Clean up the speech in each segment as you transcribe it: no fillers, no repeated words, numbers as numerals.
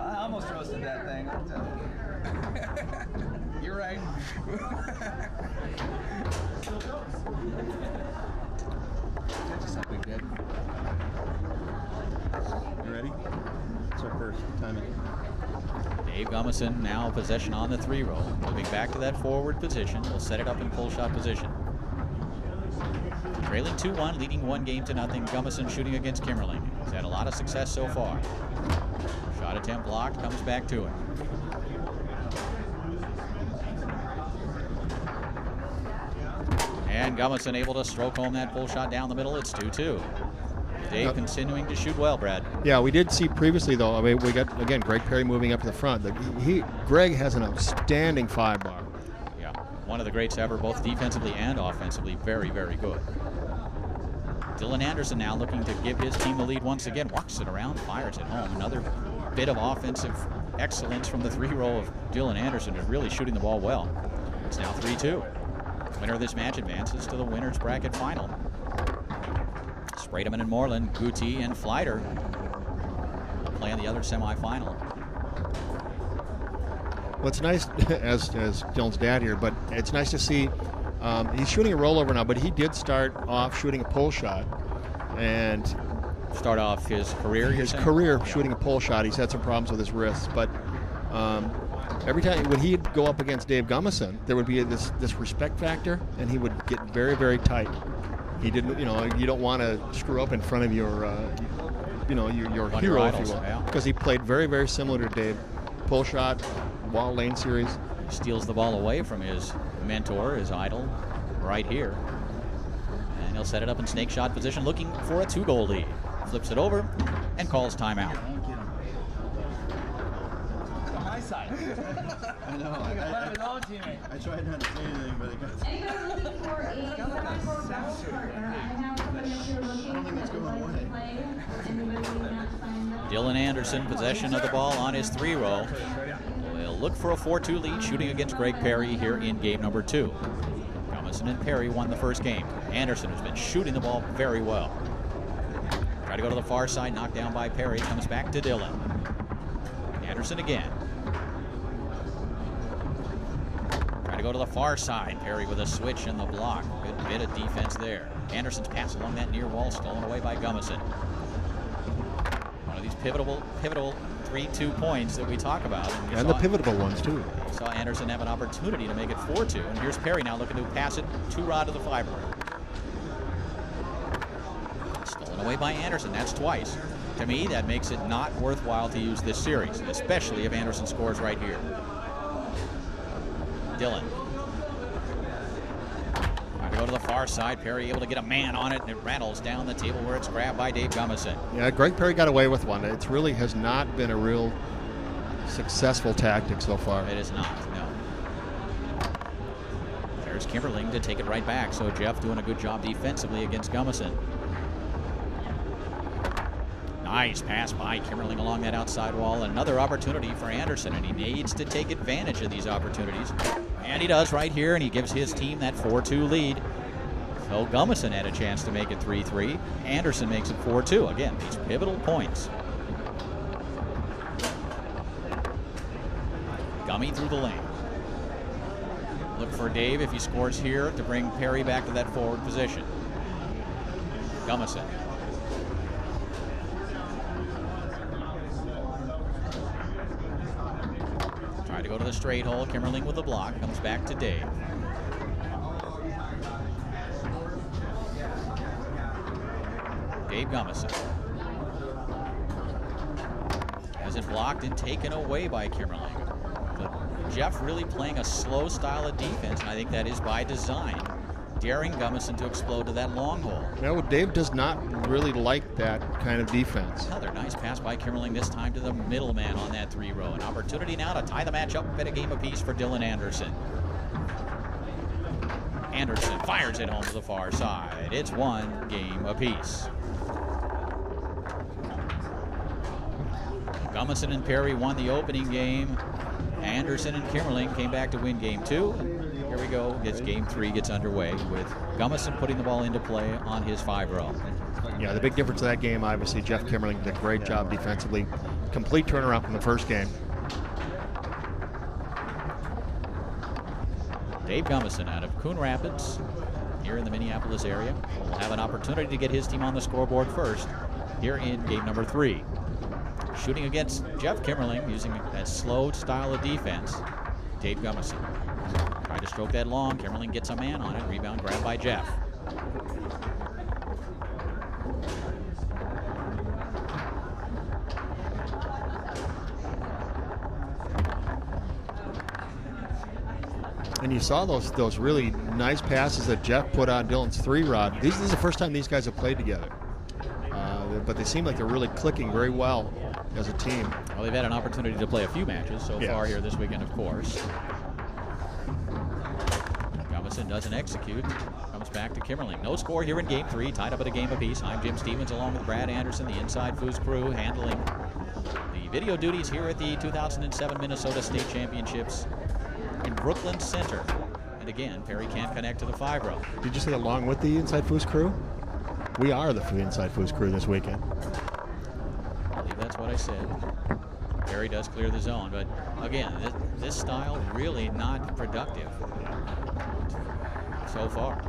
I almost roasted that thing. You're right. You ready? Start first. Timing. Dave Gummeson now possession on the 3-row. Moving back to that forward position. We'll set it up in pull shot position. Trailing 2-1, leading 1-0. Gummeson shooting against Kimmerling. He's had a lot of success so far. Shot attempt blocked, comes back to it. And Gummeson able to stroke home that pull shot down the middle. It's 2-2. Dave continuing to shoot well, Brad. Yeah, we did see previously, though. I mean, we got, again, Greg Perrie moving up to the front. Gregg has an outstanding 5-bar. Yeah, one of the greats ever, both defensively and offensively. Very, very good. Dillon Anderson now looking to give his team the lead once again. Walks it around, fires it home. Another bit of offensive excellence from the 3-row of Dillon Anderson, is really shooting the ball well. It's now 3-2. Winner of this match advances to the winner's bracket final. Sprademan and Moreland, Guti and Fleiter play in the other semifinal. Well, it's nice, as Dillon's dad here, but it's nice to see he's shooting a rollover now, but he did start off shooting a pull shot. And start off his career, shooting a pull shot. He's had some problems with his wrists, but every time when he'd go up against Dave Gummeson, there would be this respect factor, and he would get very, very tight. He didn't, you don't want to screw up in front of your hero, if you will, because he played very, very similar to Dave. Pull shot, wall lane series. He steals the ball away from his mentor, his idol, right here. And he'll set it up in snake shot position, looking for a 2-goal lead. Flips it over and calls timeout. Side. I know. I tried not to say anything, but it got. I don't think it's going away. Dillon Anderson, possession of the ball on his 3-row. Will look for a 4-2 lead, shooting against Greg Perrie here in game number 2. Gummeson and Perrie won the first game. Anderson has been shooting the ball very well. Try to go to the far side, knocked down by Perrie. Comes back to Dillon. Anderson again. To go to the far side. Perrie with a switch in the block. Good bit of defense there. Anderson's pass along that near wall, stolen away by Gummeson. One of these pivotal 3-2 points that we talk about. And the pivotal ones, too. Saw Anderson have an opportunity to make it 4-2. And here's Perrie now looking to pass it 2-rod to the 5-rod. Stolen away by Anderson. That's twice. To me, that makes it not worthwhile to use this series, especially if Anderson scores right here. Dillon. Trying to go to the far side. Perrie able to get a man on it, and it rattles down the table where it's grabbed by Dave Gummeson. Yeah, Greg Perrie got away with one. It really has not been a real successful tactic so far. It is not, no. There's Kimmerling to take it right back. So Jeff doing a good job defensively against Gummeson. Nice pass by Kimmerling along that outside wall. Another opportunity for Anderson, and he needs to take advantage of these opportunities. And he does right here, and he gives his team that 4-2 lead. So Gummeson had a chance to make it 3-3. Anderson makes it 4-2. Again, these pivotal points. Gummy through the lane. Look for Dave, if he scores here, to bring Perrie back to that forward position. Gummeson. Try to go to the straight hole. Kimmerling with the block. Comes back to Dave. Dave Gummeson. Has it blocked and taken away by Kimmerling. But Jeff really playing a slow style of defense, and I think that is by design, daring Gummeson to explode to that long hole. No, Dave does not really like that kind of defense. Another nice pass by Kimmerling, this time to the middleman on that 3-row. An opportunity now to tie the match up at a game apiece for Dillon Anderson. Anderson fires it home to the far side. It's 1 game apiece. Gummeson and Perrie won the opening game. Anderson and Kimmerling came back to win game 2. Here we go. Game 3 gets underway with Gummeson putting the ball into play on his 5-row. Yeah, the big difference in that game, obviously, Jeff Kimmerling did a great job defensively. complete turnaround from the first game. Dave Gummeson out of Coon Rapids here in the Minneapolis area will have an opportunity to get his team on the scoreboard first here in game number 3. Shooting against Jeff Kimmerling using that slow style of defense. Dave Gummeson tried to stroke that long. Kimmerling gets a man on it. Rebound grabbed by Jeff. And you saw those really nice passes that Jeff put on Dillon's 3-rod. This is the first time these guys have played together. But they seem like they're really clicking very well as a team. Well, they've had an opportunity to play a few matches so far here this weekend, of course. Gummeson doesn't execute. Comes back to Kimmerling. No score here in game 3. Tied up at a game apiece. I'm Jim Stevens along with Brad Anderson, the Inside Foos crew, handling the video duties here at the 2007 Minnesota State Championships in Brooklyn Center. And again, Perrie can't connect to the 5-row. Did you say along with the Inside Foos crew? We are the Inside Foos crew this weekend. I believe that's what I said. Perrie does clear the zone, but again, this style really not productive so far.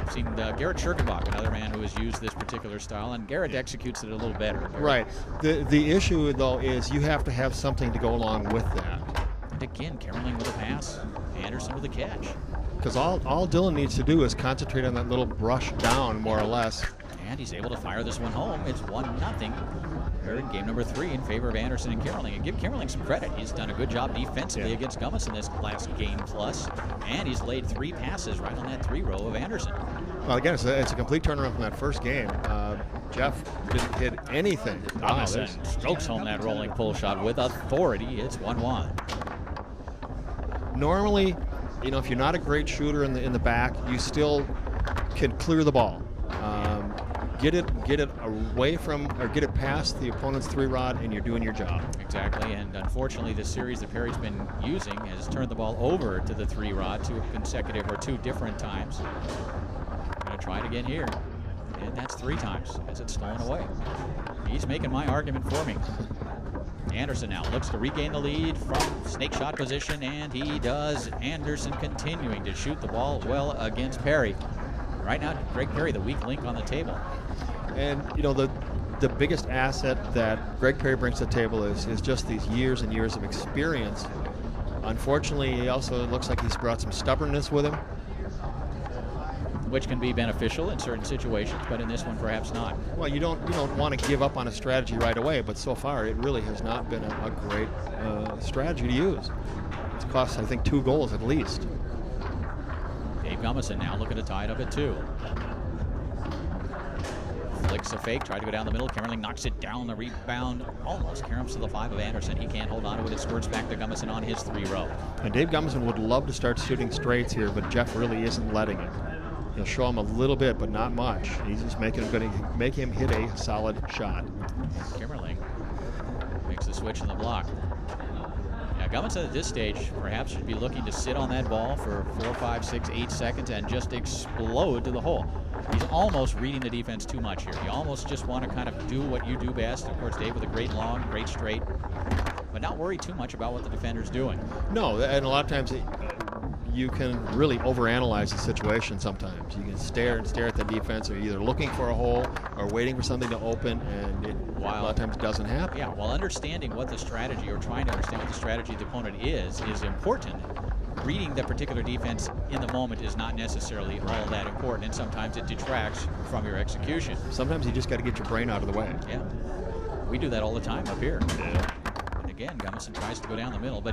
I've seen Garrett Schirkenbach, another man who has used this particular style, and Garrett executes it a little better. Right. The issue, though, is you have to have something to go along with that. And again, Kimmerling with a pass, Anderson with a catch. Because all Dillon needs to do is concentrate on that little brush down, more or less. And he's able to fire this one home. It's 1-0. We're in game number 3 in favor of Anderson and Kimmerling. And give Kimmerling some credit. He's done a good job defensively against Gummeson this last game plus. And he's laid 3 passes right on that 3-row of Anderson. Well, again, it's a complete turnaround from that first game. Jeff didn't hit anything. Gummeson strokes home that rolling pull shot with authority. It's 1-1. Normally, you know, if you're not a great shooter in the back, you still can clear the ball. Get it away from, or get it past the opponent's 3-rod, and you're doing your job. Exactly, and unfortunately, the series that Perrie's been using has turned the ball over to the 3-rod 2 different times. Gonna try it again here, and that's 3 times as it's stolen away. He's making my argument for me. Anderson now looks to regain the lead from snake shot position, and he does. Anderson continuing to shoot the ball well against Perrie. Right now, Gregg Perrie, the weak link on the table. And, you know, the biggest asset that Gregg Perrie brings to the table is just these years and years of experience. Unfortunately, he also looks like he's brought some stubbornness with him. Which can be beneficial in certain situations, but in this one, perhaps not. Well, you don't want to give up on a strategy right away, but so far it really has not been a great strategy to use. It's cost, I think, 2 goals at least. Dave Gummeson now looking to tie it up at 2. Flicks a fake, tried to go down the middle. Kimmerling knocks it down. The rebound almost caroms to the 5 of Anderson. He can't hold on to it. It squirts back to Gummeson on his 3-row. And Dave Gummeson would love to start shooting straights here, but Jeff really isn't letting him. He'll show him a little bit, but not much. He's just going to make him hit a solid shot. Kimmerling makes the switch in the block. Now, Gummeson at this stage perhaps should be looking to sit on that ball for 4, 5, 6, 8 seconds and just explode to the hole. He's almost reading the defense too much here. You almost just want to kind of do what you do best. Of course, Dave with a great long, great straight, but not worry too much about what the defender's doing. No, and a lot of times you can really overanalyze the situation sometimes. You can stare at the defense, or either looking for a hole or waiting for something to open, and a lot of times it doesn't happen. Yeah, while understanding what the strategy, or trying to understand what the strategy of the opponent is important. Reading the particular defense in the moment is not necessarily all that important, and sometimes it detracts from your execution. Sometimes you just got to get your brain out of the way. Yeah, we do that all the time up here. Yeah. And again, Gummeson tries to go down the middle, but